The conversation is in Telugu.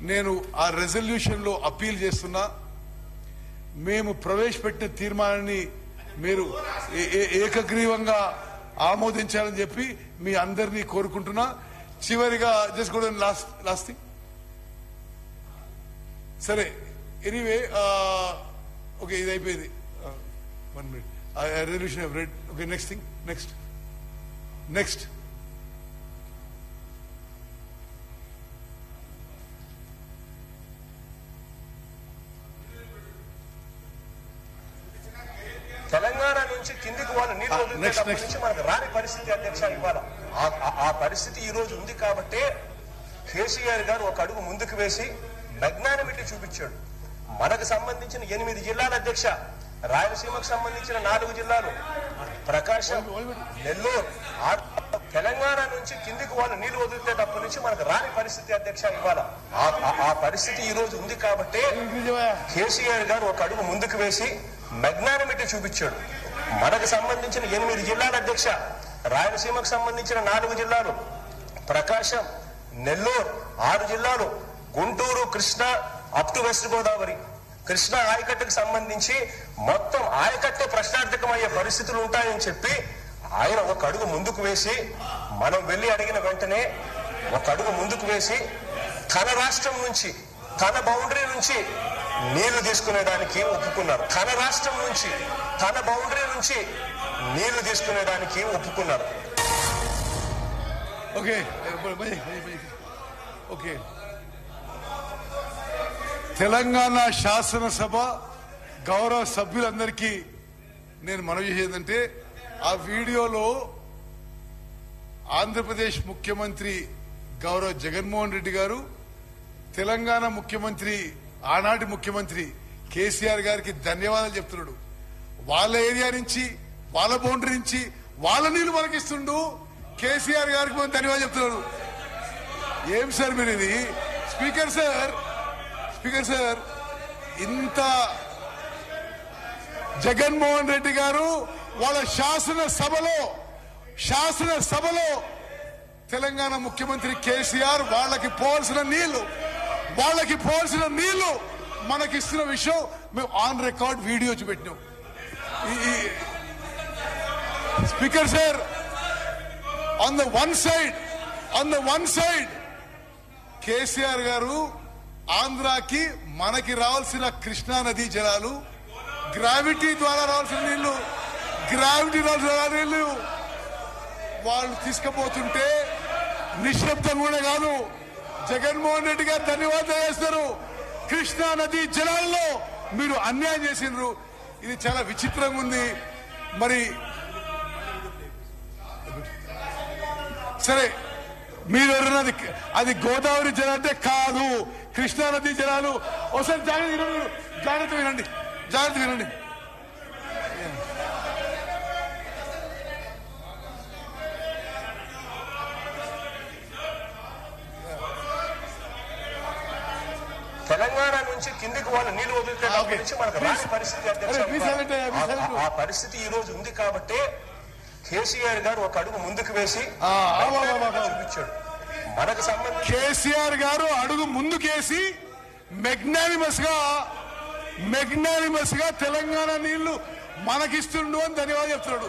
నేను ఆ రెజల్యూషన్ లో అప్పీల్ చేస్తున్నా. మేము ప్రవేశపెట్టిన తీర్మానాన్ని మీరు ఏకగ్రీవంగా ఆమోదించాలని చెప్పి మీ అందరినీ కోరుకుంటున్నా. చివరిగా జస్ట్ కూడా లాస్ట్ థింగ్. సరే, ఎనీవే, ఓకే, ఇది అయిపోయింది. 1 minute. Resolution I've read. Okay, next thing. Next. Telangana నుంచి కిందికి వాళ్ళు నీళ్ళు వదిలినప్పటి నుంచి మనకు రాని పరిస్థితి అధ్యక్ష ఇవాళ ఆ పరిస్థితి ఈ రోజు ఉంది కాబట్టి కేసీఆర్ గారు ఒక అడుగు ముందుకు వేసి మెగ్నానిమిటీ చూపించాడు. మనకు సంబంధించిన 8 జిల్లాల అధ్యక్ష, రాయలసీమకు సంబంధించిన 4 జిల్లాలు, ప్రకాశం, నెల్లూరు, తెలంగాణ నుంచి కిందికి వాళ్ళు నీళ్లు వదిలితేటప్పటి నుంచి మనకు రాని పరిస్థితి అధ్యక్ష ఇవాళ ఆ పరిస్థితి ఈ రోజు ఉంది కాబట్టి కేసీఆర్ గారు ఒక అడుగు ముందుకు వేసి మెగ్నానిమిటీ చూపించాడు. మనకు సంబంధించిన 8 జిల్లాల అధ్యక్ష, రాయలసీమకు సంబంధించిన 4 జిల్లాలు, ప్రకాశం, నెల్లూరు 6 జిల్లాలు, Guntur, Krishna up to west Godavari, Krishna ఆయకట్టుకు సంబంధించి మొత్తం ఆయకట్టే ప్రశ్నార్థకమయ్యే పరిస్థితులు ఉంటాయని చెప్పి ఆయన ఒక అడుగు ముందుకు వేసి, మనం వెళ్లి అడిగిన వెంటనే ఒక అడుగు ముందుకు వేసి తన రాష్ట్రం నుంచి, తన బౌండరీ నుంచి నీళ్లు తీసుకునేదానికి ఒప్పుకున్నారు. తన రాష్ట్రం నుంచి, తన బౌండరీ నుంచి నీళ్లు తీసుకునేదానికి ఒప్పుకున్నారు. Okay, okay. తెలంగాణ శాసనసభ గౌరవ సభ్యులందరికీ నేను మనవి చేసేదంటే, ఆ వీడియోలో ఆంధ్రప్రదేశ్ ముఖ్యమంత్రి గౌరవ జగన్మోహన్ రెడ్డి గారు తెలంగాణ ముఖ్యమంత్రి, ఆనాటి ముఖ్యమంత్రి కేసీఆర్ గారికి ధన్యవాదాలు చెప్తున్నాడు. వాళ్ళ ఏరియా నుంచి, వాళ్ళ బౌండరీ నుంచి వాళ్ళ నీళ్లు మనకిస్తుండు. కేసీఆర్ గారికి మనం ధన్యవాదాలు చెప్తున్నాడు. ఏం సార్ మీరు ఇది? స్పీకర్ సార్, ఇంత జగన్మోహన్ రెడ్డి గారు వాళ్ళ శాసనసభలో తెలంగాణ ముఖ్యమంత్రి కేసీఆర్ వాళ్ళకి పోవాల్సిన నీళ్లు మనకిస్తున్న విషయం మేము ఆన్ రికార్డ్ వీడియో చూపెట్టినాం. Speaker sir, on the one side KCR garu ఆంధ్రాకి మనకి రావాల్సిన కృష్ణా నదీ జలాలు, గ్రావిటీ ద్వారా రావాల్సిన నీళ్లు వాళ్ళు తీసుకుపోతుంటే నిశ్శబ్దం కూడా కాదు, జగన్మోహన్ రెడ్డి గారు ధన్యవాదాలు చేస్తారు. కృష్ణా నదీ జలాల్లో మీరు అన్యాయం చేసిండ్రు. ఇది చాలా విచిత్రంగా ఉంది. మరి సరే, మీరు ఎవరన్నది అది గోదావరి జలం అంటే కాదు, కృష్ణా నదీ జలాలు. ఒకసారి జాగ్రత్త వినండి. తెలంగాణ నుంచి కిందికి వాళ్ళు నీళ్లు వదిలితే నుంచి మనకు రాని పరిస్థితి అధ్యక్ష, ఆ పరిస్థితి ఈ రోజు ఉంది కాబట్టి కేసీఆర్ గారు ఒక అడుగు ముందుకు వేసి చూపించాడు. మనకు సంబంధించి కేసీఆర్ గారు అడుగు ముందుకేసి మెగ్నానిమస్ గా తెలంగాణ నీళ్లు మనకిస్తుండు అని ధన్యవాదాలు చెప్తున్నాడు.